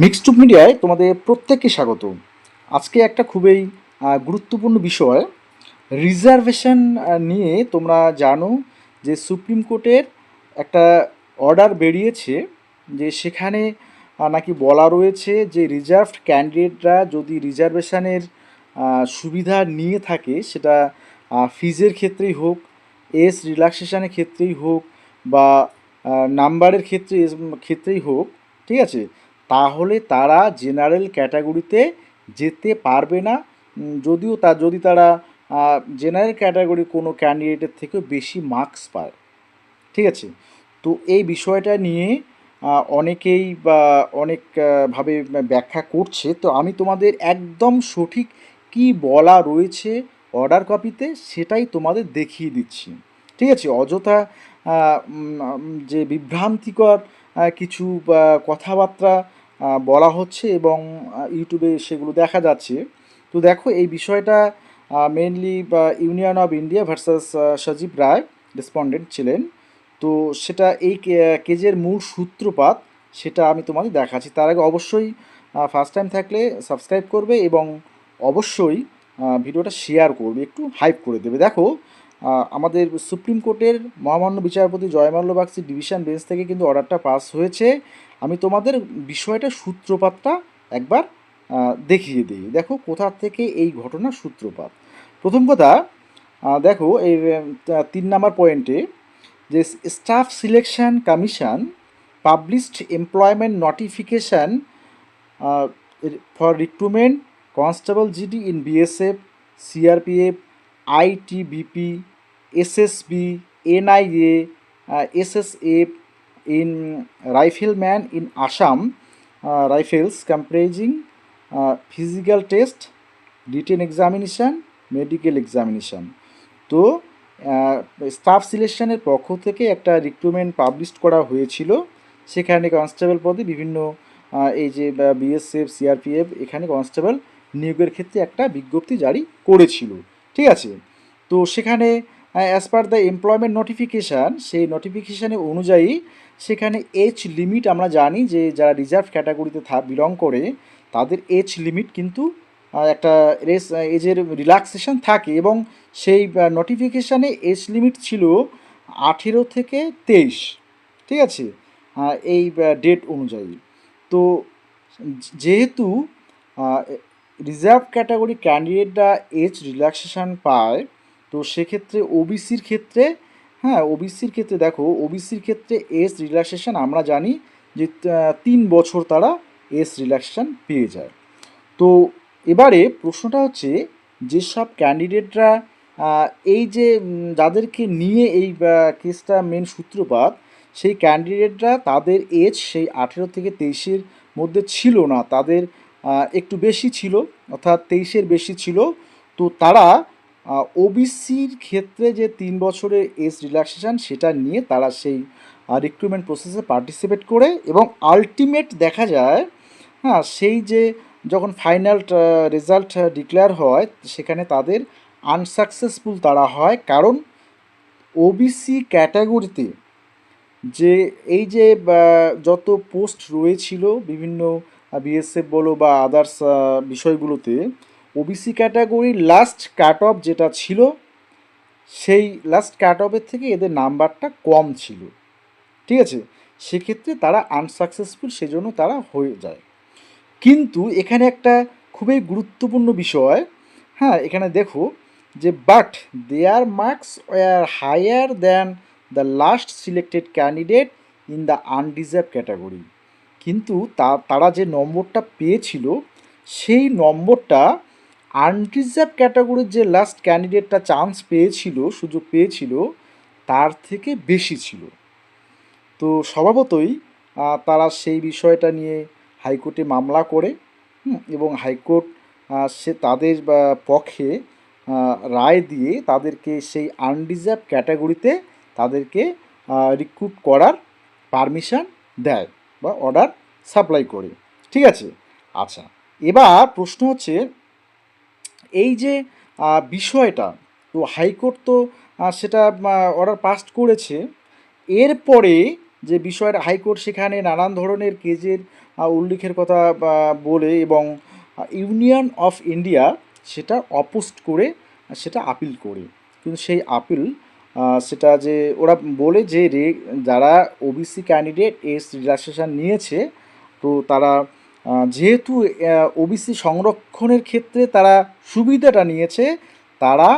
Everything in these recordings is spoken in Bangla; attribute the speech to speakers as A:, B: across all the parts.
A: মিক্সড মিডিয়ায় তোমাদের প্রত্যেককে স্বাগত। আজকে একটা খুবই গুরুত্বপূর্ণ বিষয় রিজার্ভেশন নিয়ে। তোমরা জানো যে সুপ্রিম কোর্টের একটা অর্ডার বেরিয়েছে, যে সেখানে নাকি বলা রয়েছে যে রিজার্ভড ক্যান্ডিডেটরা যদি রিজার্ভেশনের সুবিধা নিয়ে থাকে, সেটা ফিজের ক্ষেত্রেই হোক, এজ রিল্যাক্সেশনের ক্ষেত্রেই হোক, বা নাম্বারের ক্ষেত্রেই হোক, ঠিক আছে, তাহলে তারা জেনারেল ক্যাটাগরিতে যেতে পারবে না। যদিও যদি তারা জেনারেল ক্যাটাগরি কোনো ক্যান্ডিডেটের থেকেও বেশি মার্কস পায়, ঠিক আছে। তো এই বিষয়টা নিয়ে অনেকেই বা অনেক ভাবে ব্যাখ্যা করছে। তো আমি তোমাদের একদম সঠিক কি বলা রয়েছে অর্ডার কপিতে সেটাই তোমাদের দেখিয়ে দিচ্ছি, ঠিক আছে। অযথা যে বিভ্রান্তিকর কিছু কথাবার্তা বলা হচ্ছে এবং ইউটিউবে সেগুলো দেখা যাচ্ছে। তো দেখো, এই বিষয়টা mainly union of India versus Sajib Roy respondent ছিলেন। তো সেটা এই কেজের মূল সূত্রপাত সেটা আমি তোমাদের দেখাচ্ছি। তার আগে অবশ্যই ফার্স্ট টাইম থাকলে সাবস্ক্রাইব করবে এবং অবশ্যই ভিডিওটা শেয়ার করবে, একটু হাইপ করে দেবে। দেখো, আমাদের সুপ্রিম কোর্টের মহামান্য বিচারপতি জয়মাল্য বাগচি ডিভিশন বেঞ্চ থেকে কিন্তু অর্ডারটা পাস হয়েছে। আমি তোমাদের বিষয়টা সূত্রপাতটা একবার দেখিয়ে দিই। দেখো কোথা থেকে এই ঘটনার সূত্রপাত। প্রথম কথা, দেখো এই 3 নম্বর পয়েন্টে যে staff selection commission published employment notification for recruitment constable GD in BSF, CRPF, ITBP, SSB, NIA, SSF, in rifleman in Assam rifles, comprising physical test, written examination, medical examination. তো স্টাফ সিলেকশনের পক্ষ থেকে একটা রিক্রুটমেন্ট পাবলিশ করা হয়েছিল। সেখানে কনস্টেবল পদে বিভিন্ন এই যে বিএসএফ, সিআরপিএফ, এখানে কনস্টেবল নিয়োগের ক্ষেত্রে একটা বিজ্ঞপ্তি জারি করেছিল, ঠিক আছে। তো সেখানে as per the employment notification, সেই নোটিফিকেশানের অনুযায়ী সেখানে এজ লিমিট আমরা জানি যে যারা রিজার্ভ ক্যাটাগরিতে বিলং করে তাদের এজ লিমিট কিন্তু একটা এজের রিল্যাক্সেশন থাকে, এবং সেই নোটিফিকেশানে এজ লিমিট ছিল 18 থেকে 23, ঠিক আছে, এই ডেট অনুযায়ী। তো যেহেতু রিজার্ভ ক্যাটাগরি ক্যান্ডিডেটরা এজ রিল্যাক্সেশন পায়, তো সেক্ষেত্রে ওবিসির ক্ষেত্রে, হ্যাঁ ওবিসির ক্ষেত্রে দেখো, ওবিসির ক্ষেত্রে এজ রিল্যাক্সেশন আমরা জানি যে 3 বছর তারা এজ রিল্যাক্সেশন পেয়ে যায়। তো এবারে প্রশ্নটা হচ্ছে, যেসব ক্যান্ডিডেটরা এই যে যাদেরকে নিয়ে এই কেসটা মেন সূত্রপাত, সেই ক্যান্ডিডেটরা তাদের এজ সেই 18 থেকে 23-এর মধ্যে ছিল না, তাদের একটু বেশি ছিল, অর্থাৎ 23-এর বেশি ছিল। তো তারা ওবিসির ক্ষেত্রে যে 3 বছরের এজ রিল্যাক্সেশন সেটা নিয়ে তারা সেই রিক্রুটমেন্ট প্রসেসে পার্টিসিপেট করে, এবং আলটিমেট দেখা যায়, হ্যাঁ, সেই যে যখন ফাইনাল রেজাল্ট ডিক্লেয়ার হয় সেখানে তাদের আনসাকসেসফুল তারা হয়। কারণ ওবিসি ক্যাটাগরিতে যে এই যে যত পোস্ট রয়েছিল বিভিন্ন বিএসএফ বলো বা আদার্স বিষয়গুলোতে, ওবিসি ক্যাটাগরির লাস্ট কাট অফ যেটা ছিল, সেই লাস্ট কাট অফের থেকে এদের নাম্বারটা কম ছিল, ঠিক আছে। সেক্ষেত্রে তারা আনসাকসেসফুল, সেজন্য তারা হয়ে যায়। কিন্তু এখানে একটা খুবই গুরুত্বপূর্ণ বিষয়, হ্যাঁ, এখানে দেখো যে but their marks were higher than the last selected candidate in the unreserved category. কিন্তু তারা যে নম্বরটা পেয়েছিল, সেই নম্বরটা আনরিজার্ভ ক্যাটাগরির যে লাস্ট ক্যান্ডিডেটটা চান্স পেয়েছিল, সুযোগ পেয়েছিল, তার থেকে বেশি ছিল। তো স্বভাবতই তারা সেই বিষয়টা নিয়ে হাইকোর্টে মামলা করে, এবং হাইকোর্ট সে তাদের পক্ষে রায় দিয়ে তাদেরকে সেই আনডিজার্ভ ক্যাটাগরিতে তাদেরকে রিক্রুট করার পারমিশন দেয় বা অর্ডার সাপ্লাই করে, ঠিক আছে। আচ্ছা, এবার প্রশ্ন হচ্ছে এই যে বিষয়টা, তো হাইকোর্ট তো সেটা অর্ডার পাস করেছে। এরপরে যে বিষয়টা হাইকোর্ট সেখানে নানান ধরনের কেজের উল্লেখের কথা বলে এবং ইউনিয়ন অফ ইন্ডিয়া সেটা অপোস্ট করে সেটা আপিল করে। কিন্তু সেই আপিল সেটা যে ওরা বলে যে যারা ওবিসি ক্যান্ডিডেট এস রিল্যাক্সেশন নিয়েছে, তো তারা যেহেতু ওবিসি সংরক্ষণের ক্ষেত্রে তারা সুবিধাটা নিয়েছে, তারা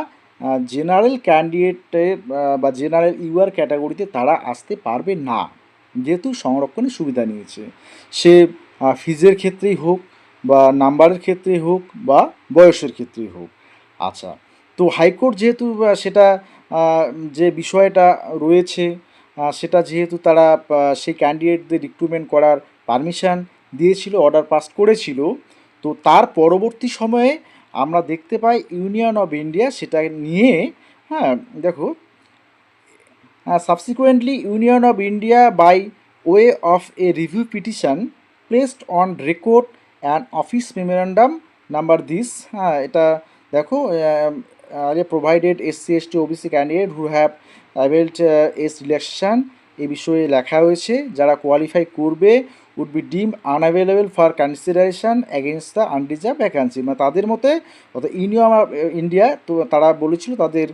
A: জেনারেল ক্যান্ডিডেটের বা জেনারেল ইউআর ক্যাটাগরিতে তারা আসতে পারবে না, যেহেতু সংরক্ষণের সুবিধা নিয়েছে। সে ফিজের ক্ষেত্রেই হোক বা নাম্বারের ক্ষেত্রেই হোক বা বয়সের ক্ষেত্রেই হোক। আচ্ছা, তো হাইকোর্ট যেহেতু সেটা যে বিষয়টা রয়েছে সেটা যেহেতু তারা সেই ক্যান্ডিডেটদের রিক্রুটমেন্ট করার পারমিশন দিয়েছিল, অর্ডার পাস করেছিল, তো তার পরবর্তী সময়ে আমরা দেখতে পাই ইউনিয়ন অফ ইন্ডিয়া সেটা নিয়ে, হ্যাঁ দেখো, subsequently Union of India by way of a review petition placed on record an office memorandum number this, এটা দেখো, provided SC ST OBC candidate who have availed age relaxation, এই বিষয়ে লেখা হয়েছে যারা কোয়ালিফাই করবে would be deemed unavailable for consideration against the undeserved vacancy, মানে তাদের মতে অর্থাৎ ইউনিয়ন অফ ইন্ডিয়া, তো তারা বলেছিল তাদের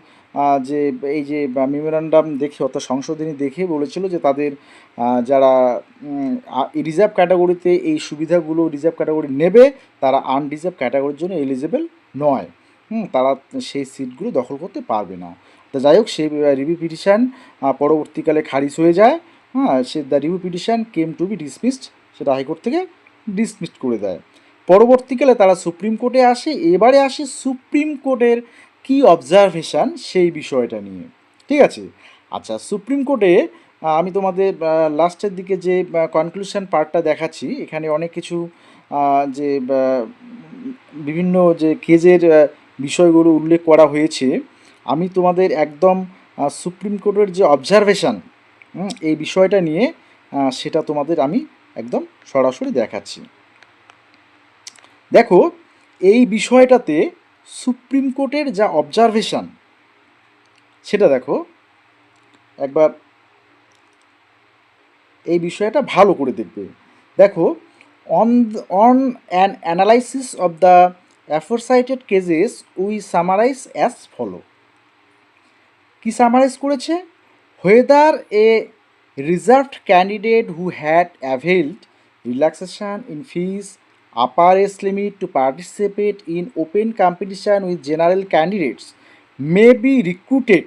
A: যে এই যে মেমোরান্ডাম দেখে অর্থাৎ সংশোধনী দেখে বলেছিল যে তাদের যারা রিজার্ভ ক্যাটাগরিতে এই সুবিধাগুলো রিজার্ভ ক্যাটাগরি নেবে তারা আনরিজার্ভ ক্যাটাগরির জন্য এলিজেবল নয়, তারা সেই সিটগুলো দখল করতে পারবে না। তো যাই হোক, সেই রিভিউ পিটিশান পরবর্তীকালে খারিজ হয়ে যায়। The review petition came to be dismissed, সেটা হাইকোর্ট থেকে ডিসমিসড করে দেয়। পরবর্তীকালে তারা সুপ্রিম কোর্টে আসে। এবারে আসে সুপ্রিম কোর্টের কি অবজারভেশন সেই বিষয়টা নিয়ে, ঠিক আছে। আচ্ছা, সুপ্রিম কোর্টে আমি তোমাদের লাস্টের দিকে যে কনক্লুশন পার্টটা দেখাচ্ছি, এখানে অনেক কিছু যে বিভিন্ন যে কেজের বিষয়গুলো উল্লেখ করা হয়েছে। আমি তোমাদের একদম সুপ্রিম কোর্টের যে অবজারভেশন এই বিষয়টা নিয়ে সেটা তোমাদের আমি একদম সরাসরি দেখাচ্ছি। দেখো, এই বিষয়টাতে সুপ্রিম কোর্টের যা অবজারভেশন সেটা দেখো একবার, এই বিষয়টা ভালো করে দেখবে। দেখো, on an analysis of the aforecited cases we summarise as follow. কি সামারাইজ করেছে? Whether a reserved candidate who had availed relaxation in fees upper age limit to participate in open competition with general candidates may be recruited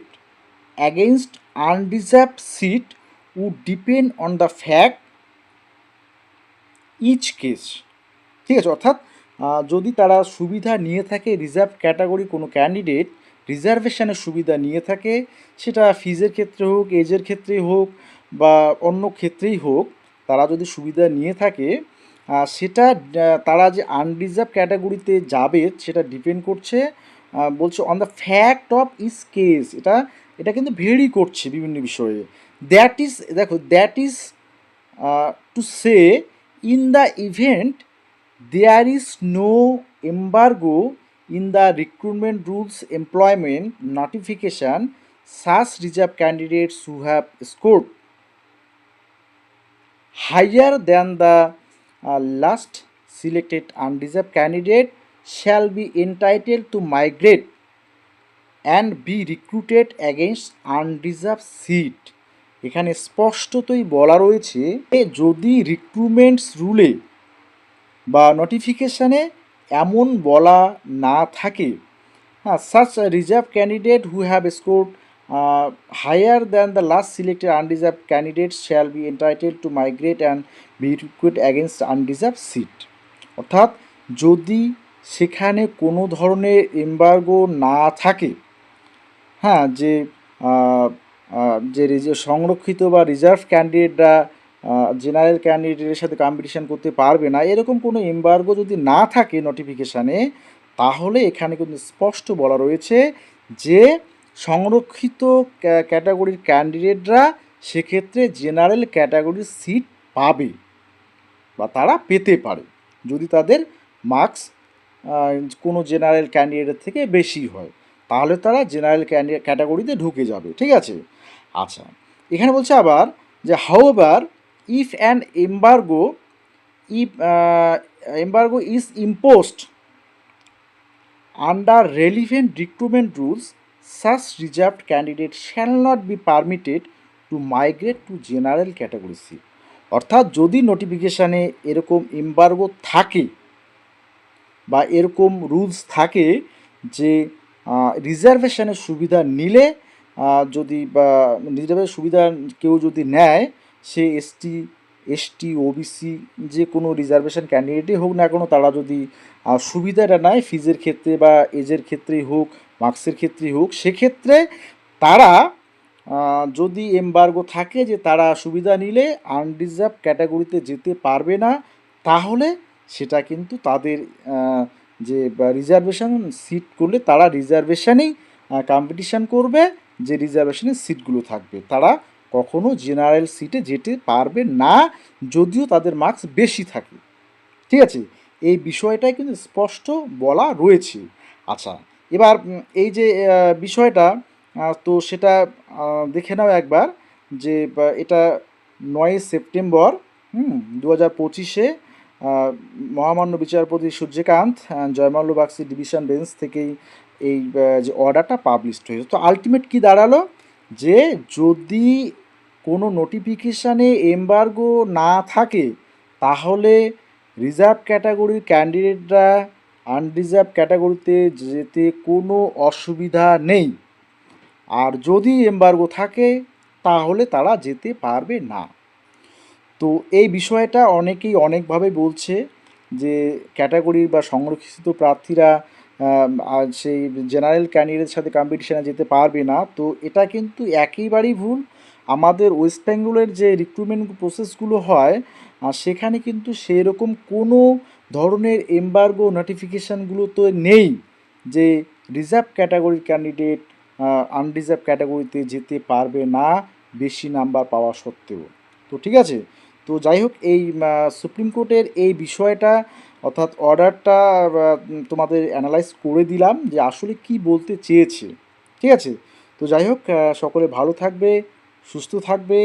A: against undeserved seat would depend on the fact each case, ঠিক আছে। অর্থাৎ যদি তারা সুবিধা নিয়ে থাকে, রিজার্ভ ক্যাটাগরি কোনো ক্যান্ডিডেট রিজার্ভেশনের সুবিধা নিয়ে থাকে, সেটা ফিজের ক্ষেত্রে হোক, এজের ক্ষেত্রে হোক বা অন্য ক্ষেত্রেই হোক, তারা যদি সুবিধা নিয়ে থাকে সেটা তারা যে আনরিজার্ভ ক্যাটাগরিতে যাবে সেটা ডিপেন্ড করছে, বলছে on the fact of is case. এটা কিন্তু ভেরি করছে বিভিন্ন বিষয়ে। দ্যাট ইজ, দেখো, that is to say in the event there is no embargo in the recruitment rules employment notification, such reserve candidates who have scored higher than the last selected undeserved candidate shall be entitled to migrate and be recruited against undeserved seat। এখানে স্পষ্টতই বলা রয়েছে যদি রিক্রুটমেন্টস রুলে বা নোটিফিকেশানে এমন বলা না থাকে, such reserve candidate who have scored higher than the last selected unreserved candidate shall be entitled to migrate and be recruited against unreserved seat. অর্থাৎ যদি সেখানে কোনো ধরনের এমবার্গো না থাকে, যে সংরক্ষিত বা রিজার্ভ ক্যান্ডিডেটরা জেনারেল ক্যান্ডিডেটের সাথে কম্পিটিশান করতে পারবে না, এরকম কোনো এমবার্গো যদি না থাকে নোটিফিকেশানে, তাহলে এখানে কিন্তু স্পষ্ট বলা রয়েছে যে সংরক্ষিত ক্যাটাগরির ক্যান্ডিডেটরা সেক্ষেত্রে জেনারেল ক্যাটাগরির সিট পাবে বা তারা পেতে পারে যদি তাদের মার্কস কোনো জেনারেল ক্যান্ডিডেটের থেকে বেশি হয়, তাহলে তারা জেনারেল ক্যাটাগরিতে ঢুকে যাবে, ঠিক আছে। আচ্ছা, এখানে বলছে আবার যে however if an embargo if embargo is imposed under relevant recruitment rules, such reserved candidates shall not be permitted to migrate to general category C. অর্থাৎ যদি নোটিফিকেশানে এরকম এমবার্গো থাকে বা এরকম রুলস থাকে যে রিজার্ভেশনের সুবিধা নিলে যদি বা রিজার্ভের সুবিধা কেউ যদি নেয়, সে এসটি ওবিসি যে কোনো রিজার্ভেশন ক্যান্ডিডেটই হোক না কেন, তারা যদি সুবিধাটা নেয় ফিজের ক্ষেত্রে বা এজের ক্ষেত্রেই হোক, মার্কসের ক্ষেত্রেই হোক, সেক্ষেত্রে তারা যদি এমবার্গো থাকে যে তারা সুবিধা নিলে আনরিজার্ভ ক্যাটাগরিতে যেতে পারবে না, তাহলে সেটা কিন্তু তাদের যে রিজার্ভেশন সিট করলে তারা রিজার্ভেশনেই কম্পিটিশান করবে, যে রিজার্ভেশনের সিটগুলো থাকবে তারা কখনো জেনারেল সিটে যেতে পারবে না, যদিও তাদের মার্কস বেশি থাকে। ঠিক আছে, এই বিষয়টাই কিন্তু স্পষ্ট বলা রয়েছে। আচ্ছা, এবার এই যে বিষয়টা তো সেটা দেখে নাও একবার, যে এটা 9 সেপ্টেম্বর 2025-এ মহামান্য বিচারপতি সূর্যকান্ত জয়মাল্য বাগচি ডিভিশন বেঞ্চ থেকেই এই যে অর্ডারটা পাবলিশড হয়েছে। তো আলটিমেট কি দাঁড়ালো, যে যদি কোনো নোটিফিকেশানে এমবার্গো না থাকে, তাহলে রিজার্ভ ক্যাটাগরির ক্যান্ডিডেটরা আনরিজার্ভ ক্যাটাগরিতে যেতে কোনো অসুবিধা নেই, আর যদি এমবার্গো থাকে তাহলে তারা যেতে পারবে না। তো এই বিষয়টা অনেকেই অনেকভাবে বলছে যে ক্যাটাগরির বা সংরক্ষিত প্রার্থীরা সেই জেনারেল ক্যান্ডিডেটের সাথে কম্পিটিশানে যেতে পারবে না। তো এটা কিন্তু একেবারেই ভুল। আমাদের ওয়েস্ট বেঙ্গলের যে রিক্রুটমেন্ট প্রসেসগুলো হয়, সেখানে কিন্তু সেরকম কোনো ধরনের এমবার্গো নোটিফিকেশানগুলো তো নেই যে রিজার্ভ ক্যাটাগরির ক্যান্ডিডেট আনরিজার্ভ ক্যাটাগরিতে যেতে পারবে না বেশি নাম্বার পাওয়া সত্ত্বেও। তো ঠিক আছে, তো যাই হোক, এই সুপ্রিম কোর্টের এই বিষয়টা অর্থাৎ অর্ডারটা তোমাদের অ্যানালাইজ করে দিলাম যে আসলে কি বলতে চেয়েছে। ঠিক আছে, তো যাই হোক, সকলে ভালো থাকবে, সুস্থ থাকবে।